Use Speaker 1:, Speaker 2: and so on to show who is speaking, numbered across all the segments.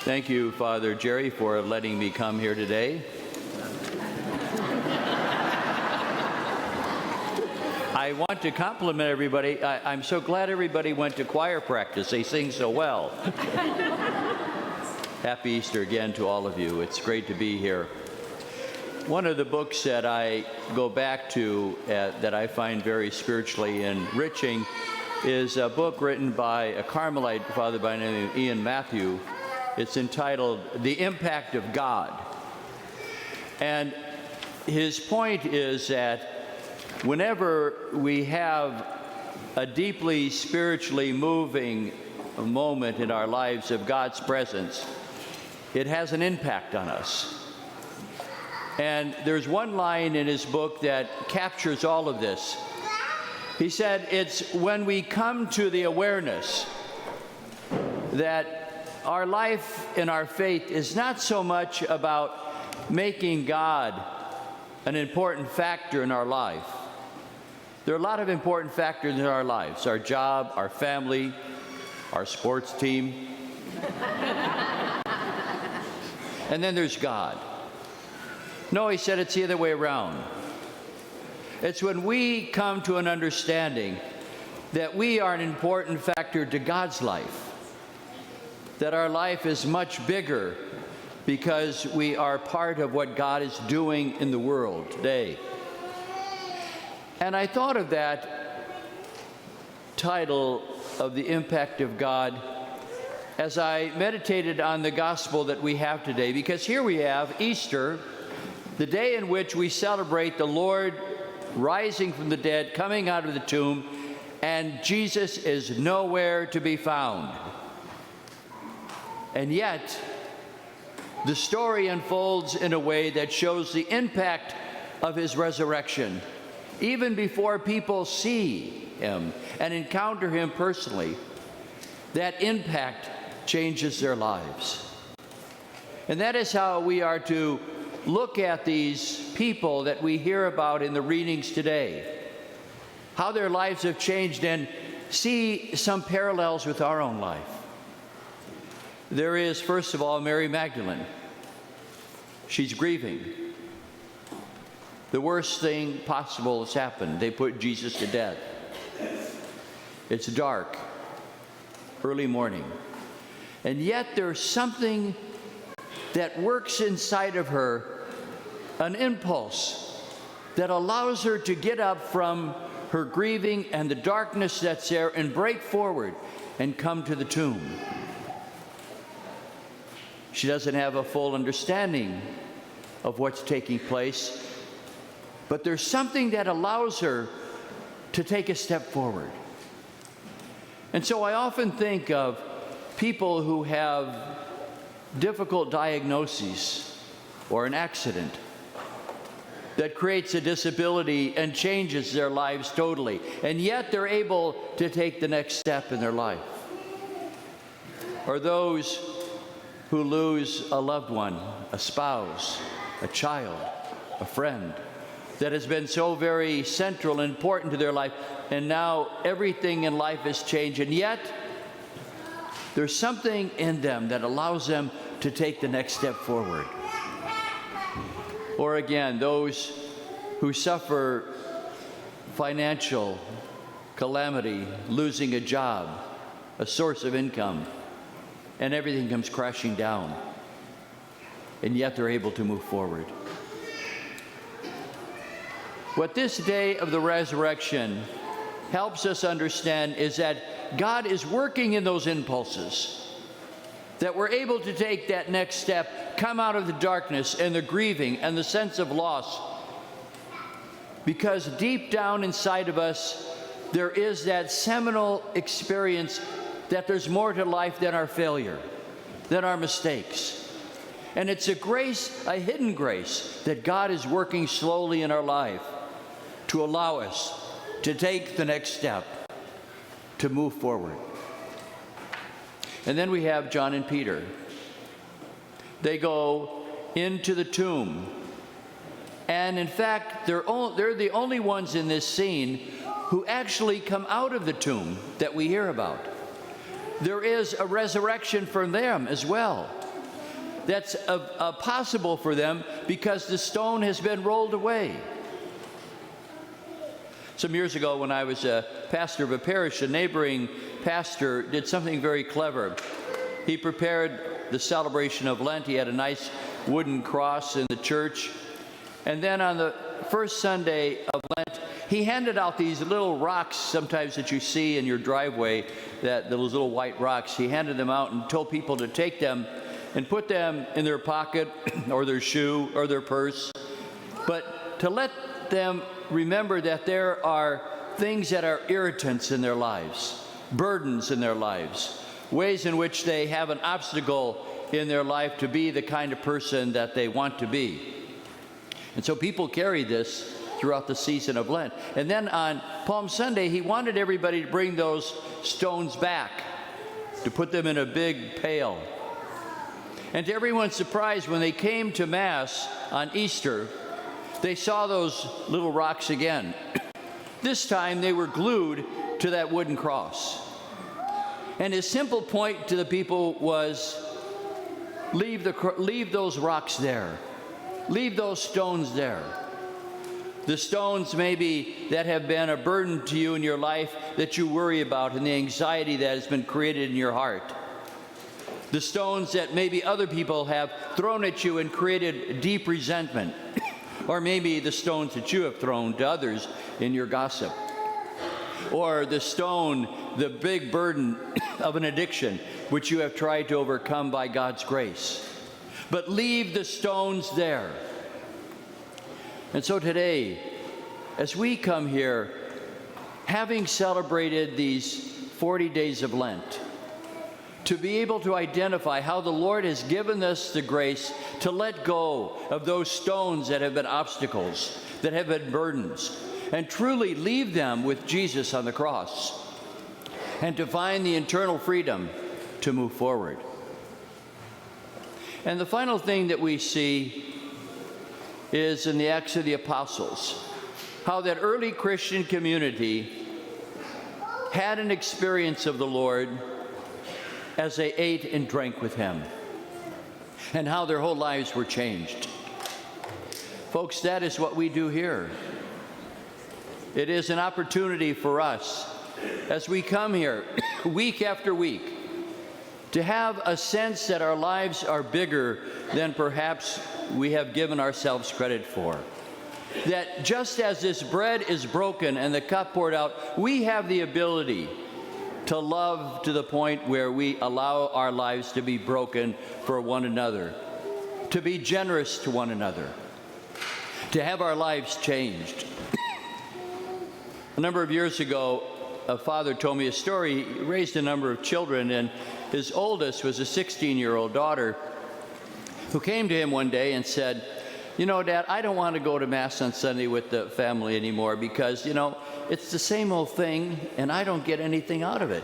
Speaker 1: Thank you, Father Jerry, for letting me come here today. I want to compliment everybody. I'm so glad everybody went to choir practice. They sing so well. Happy Easter again to all of you. It's great to be here. One of the books that I go back to that I find very spiritually enriching is a book written by a Carmelite father by the name of Ian Matthew. It's entitled The Impact of God. And his point is that whenever we have a deeply spiritually moving moment in our lives of God's presence, it has an impact on us. And there's one line in his book that captures all of this. He said, it's when we come to the awareness that our life and our faith is not so much about making God an important factor in our life. There are a lot of important factors in our lives: our job, our family, our sports team. And then there's God. No, he said it's the other way around. It's when we come to an understanding that we are an important factor to God's life, that our life is much bigger because we are part of what God is doing in the world today. And I thought of that title of The Impact of God as I meditated on the gospel that we have today, because here we have Easter, the day in which we celebrate the Lord rising from the dead, coming out of the tomb, and Jesus is nowhere to be found. And yet, the story unfolds in a way that shows the impact of his resurrection. Even before people see him and encounter him personally, that impact changes their lives. And that is how we are to look at these people that we hear about in the readings today, how their lives have changed, and see some parallels with our own life. There is, first of all, Mary Magdalene. She's grieving. The worst thing possible has happened. They put Jesus to death. It's dark, early morning. And yet there's something that works inside of her, an impulse that allows her to get up from her grieving and the darkness that's there and break forward and come to the tomb. She doesn't have a full understanding of what's taking place, but there's something that allows her to take a step forward. And so I often think of people who have difficult diagnoses or an accident that creates a disability and changes their lives totally, and yet they're able to take the next step in their life. Or those who lose a loved one, a spouse, a child, a friend, that has been so very central and important to their life, and now everything in life has changed, and yet there's something in them that allows them to take the next step forward. Or again, those who suffer financial calamity, losing a job, a source of income, and everything comes crashing down, and yet they're able to move forward. What this day of the resurrection helps us understand is that God is working in those impulses, that we're able to take that next step, come out of the darkness and the grieving and the sense of loss, because deep down inside of us, there is that seminal experience that there's more to life than our failure, than our mistakes. And it's a grace, a hidden grace, that God is working slowly in our life to allow us to take the next step, to move forward. And then we have John and Peter. They go into the tomb. And in fact, they're the only ones in this scene who actually come out of the tomb that we hear about. There is a resurrection for them as well. that's possible for them because the stone has been rolled away. Some years ago, when I was a pastor of a parish, a neighboring pastor did something very clever. He prepared the celebration of Lent. He had a nice wooden cross in the church. And then on the first Sunday of Lent, he handed out these little rocks sometimes that you see in your driveway, those little white rocks. He handed them out and told people to take them and put them in their pocket or their shoe or their purse, but to let them remember that there are things that are irritants in their lives, burdens in their lives, ways in which they have an obstacle in their life to be the kind of person that they want to be. And so people carry this throughout the season of Lent. And then on Palm Sunday, he wanted everybody to bring those stones back, to put them in a big pail. And to everyone's surprise, when they came to Mass on Easter, they saw those little rocks again. This time they were glued to that wooden cross. And his simple point to the people was, leave those rocks there. Leave those stones there. The stones maybe that have been a burden to you in your life that you worry about and the anxiety that has been created in your heart. The stones that maybe other people have thrown at you and created deep resentment. Or maybe the stones that you have thrown to others in your gossip. Or the stone, the big burden of an addiction, which you have tried to overcome by God's grace. But leave the stones there. And so today, as we come here, having celebrated these 40 days of Lent, to be able to identify how the Lord has given us the grace to let go of those stones that have been obstacles, that have been burdens, and truly leave them with Jesus on the cross, and to find the internal freedom to move forward. And the final thing that we see is in the Acts of the Apostles, how that early Christian community had an experience of the Lord as they ate and drank with him, and how their whole lives were changed. Folks, that is what we do here. It is an opportunity for us, as we come here week after week, to have a sense that our lives are bigger than perhaps we have given ourselves credit for. That just as this bread is broken and the cup poured out, we have the ability to love to the point where we allow our lives to be broken for one another, to be generous to one another, to have our lives changed. A number of years ago, a father told me a story. He raised a number of children, and his oldest was a 16-year-old daughter who came to him one day and said, "You know, Dad, I don't want to go to Mass on Sunday with the family anymore because, you know, it's the same old thing and I don't get anything out of it."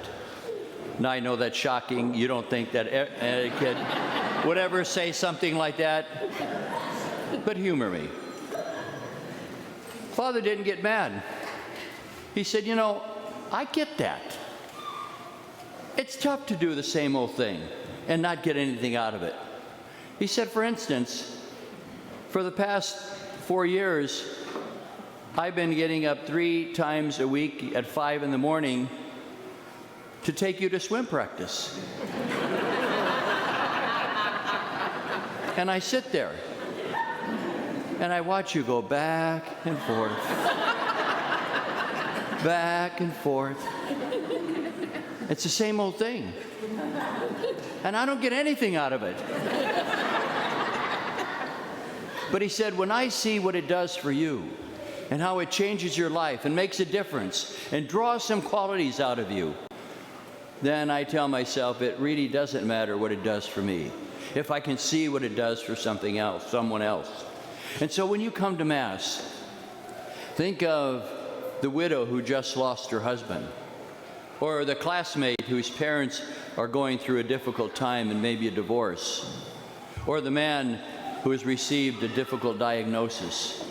Speaker 1: Now, I know that's shocking. You don't think that a kid would ever say something like that, but humor me. Father didn't get mad. He said, "You know, I get that. It's tough to do the same old thing and not get anything out of it." He said, "For instance, for the past 4 years, I've been getting up 3 times a week at 5 in the morning to take you to swim practice." And I sit there and I watch you go back and forth, back and forth. It's the same old thing. And I don't get anything out of it. But he said, when I see what it does for you and how it changes your life and makes a difference and draws some qualities out of you, then I tell myself it really doesn't matter what it does for me if I can see what it does for someone else. And so when you come to Mass, think of the widow who just lost her husband, or the classmate whose parents are going through a difficult time and maybe a divorce, or the man who has received a difficult diagnosis.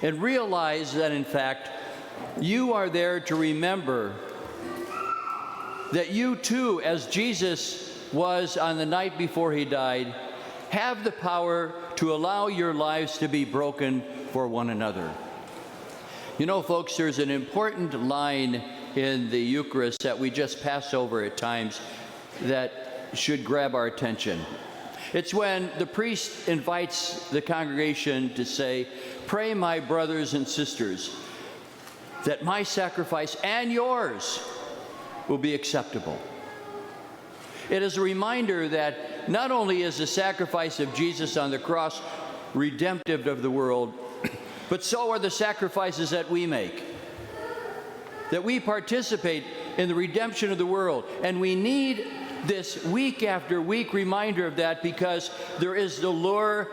Speaker 1: And realize that, in fact, you are there to remember that you too, as Jesus was on the night before he died, have the power to allow your lives to be broken for one another. You know, folks, there's an important line in the Eucharist that we just pass over at times that should grab our attention. It's when the priest invites the congregation to say, "Pray, my brothers and sisters, that my sacrifice and yours will be acceptable." It is a reminder that not only is the sacrifice of Jesus on the cross redemptive of the world, but so are the sacrifices that we make. That we participate in the redemption of the world. And we need this week after week reminder of that, because there is the lure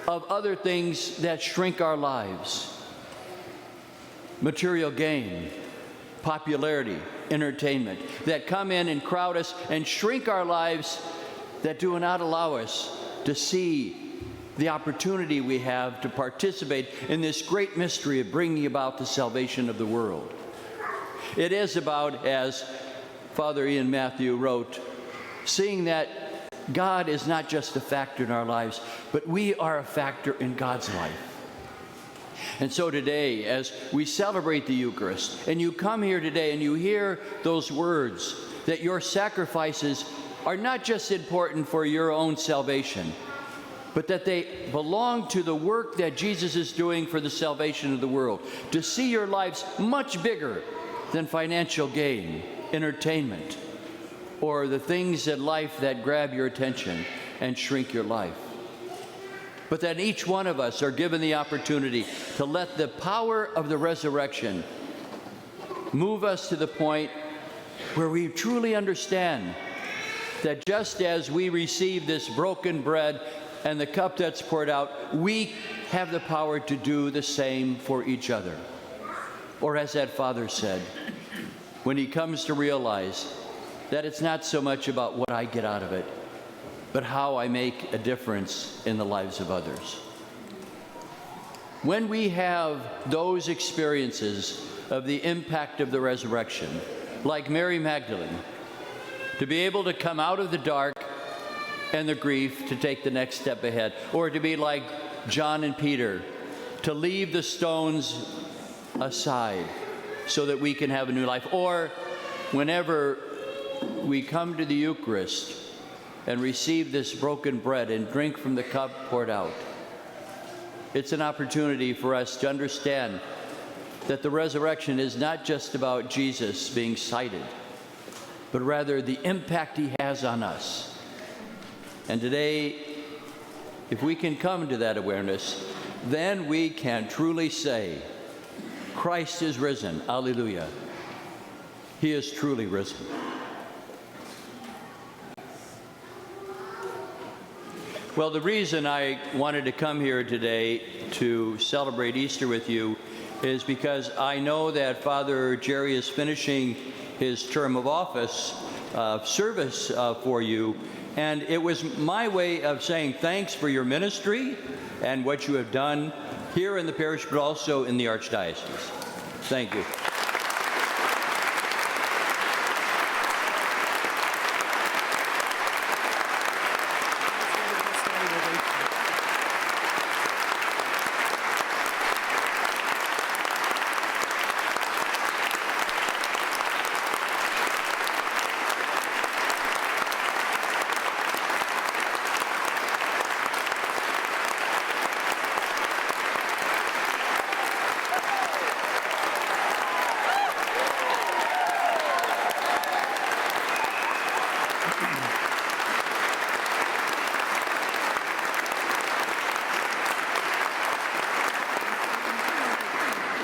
Speaker 1: of other things that shrink our lives. Material gain, popularity, entertainment, that come in and crowd us and shrink our lives, that do not allow us to see the opportunity we have to participate in this great mystery of bringing about the salvation of the world. It is about, as Father Ian Matthew wrote, seeing that God is not just a factor in our lives, but we are a factor in God's life. And so today, as we celebrate the Eucharist, and you come here today and you hear those words, that your sacrifices are not just important for your own salvation, but that they belong to the work that Jesus is doing for the salvation of the world. To see your lives much bigger than financial gain, entertainment, or the things in life that grab your attention and shrink your life. But that each one of us are given the opportunity to let the power of the resurrection move us to the point where we truly understand that just as we receive this broken bread and the cup that's poured out, we have the power to do the same for each other. Or as that father said, when he comes to realize that it's not so much about what I get out of it, but how I make a difference in the lives of others. When we have those experiences of the impact of the resurrection, like Mary Magdalene, to be able to come out of the dark and the grief to take the next step ahead, or to be like John and Peter, to leave the stones aside so that we can have a new life, or whenever we come to the Eucharist and receive this broken bread and drink from the cup poured out, it's an opportunity for us to understand that the resurrection is not just about Jesus being cited, but rather the impact he has on us. And today, if we can come to that awareness, then we can truly say, Christ is risen. Alleluia. He is truly risen. Well, the reason I wanted to come here today to celebrate Easter with you is because I know that Father Jerry is finishing his term of office service for you. And it was my way of saying thanks for your ministry and what you have done here in the parish, but also in the Archdiocese. Thank you.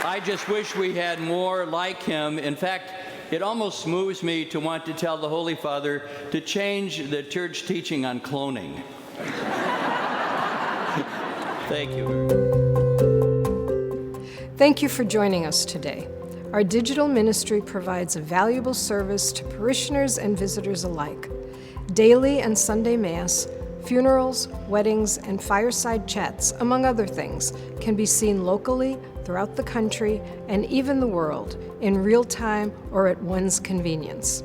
Speaker 1: I just wish we had more like him. In fact, it almost moves me to want to tell the Holy Father to change the church teaching on cloning. Thank you.
Speaker 2: Thank you for joining us today. Our digital ministry provides a valuable service to parishioners and visitors alike. Daily and Sunday Mass, funerals, weddings, and fireside chats, among other things, can be seen locally, throughout the country, and even the world, in real time or at one's convenience.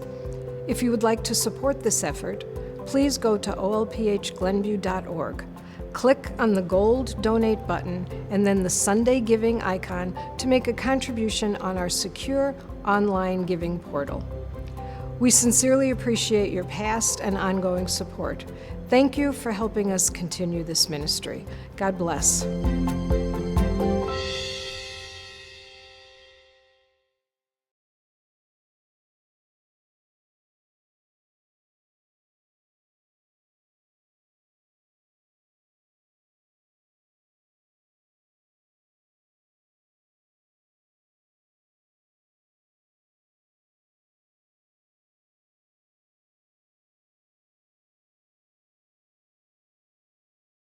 Speaker 2: If you would like to support this effort, please go to olphglenview.org. Click on the gold donate button and then the Sunday giving icon to make a contribution on our secure online giving portal. We sincerely appreciate your past and ongoing support. Thank you for helping us continue this ministry. God bless.